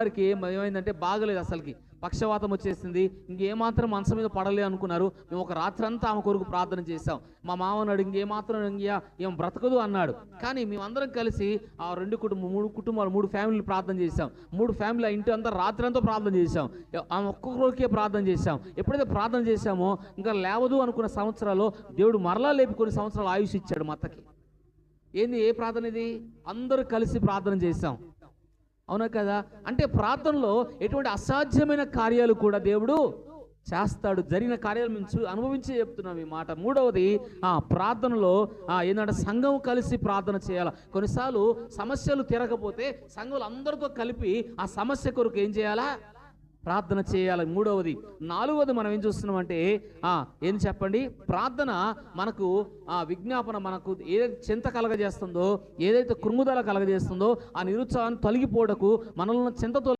గారికి ఏమైందంటే బాగలేదు, అసలుకి పక్షవాతం వచ్చేసింది. ఇంకేమాత్రం మనసు మీద పడలే అనుకున్నారు. మేము ఒక రాత్రి అంతా ఆమె కొరకు ప్రార్థన చేశాం. మా మామన్నాడు ఇంకేమాత్రం ఏం బ్రతకదు అన్నాడు. కానీ మేమందరం కలిసి ఆ 3 కుటుంబాలు 3 ఫ్యామిలీలు ప్రార్థన చేశాం. 3 ఫ్యామిలీ ఇంటి అంతా రాత్రి అంతా ప్రార్థన చేశాం. ఆమె ఒక్కొక్కరికే ప్రార్థన చేశాం. ఎప్పుడైతే ప్రార్థన చేశామో ఇంకా లేవదు అనుకున్న సంవత్సరాలు దేవుడు మరలా లేపి కొన్ని సంవత్సరాలు ఆయుష్ ఇచ్చాడు మా అత్తకి. ఏ ప్రార్థన ఇది? అందరూ కలిసి ప్రార్థన చేశాం. అవునా కదా? అంటే ప్రార్థనలో ఎటువంటి అసాధ్యమైన కార్యాలు కూడా దేవుడు చేస్తాడు. జరిగిన కార్యాలు మేము అనుభవించి చెప్తున్నాం ఈ మాట. మూడవది ప్రార్థనలో ఏంటంటే సంఘం కలిసి ప్రార్థన చేయాలి. కొన్నిసార్లు సమస్యలు తీరకపోతే సంఘంలో అందరితో కలిపి ఆ సమస్య కొరకు ఏం చేయాలా? ప్రార్థన చేయాలి. మూడవది. నాలుగవది మనం ఏం చూస్తున్నామంటే ఏం చెప్పండి, ప్రార్థన మనకు విజ్ఞాపన, మనకు ఏదైతే చింత కలగజేస్తుందో, ఏదైతే కృంగుదల కలగజేస్తుందో ఆ నిరుత్సాహాన్ని తొలగిపోవడకు మనల్ని చింతతో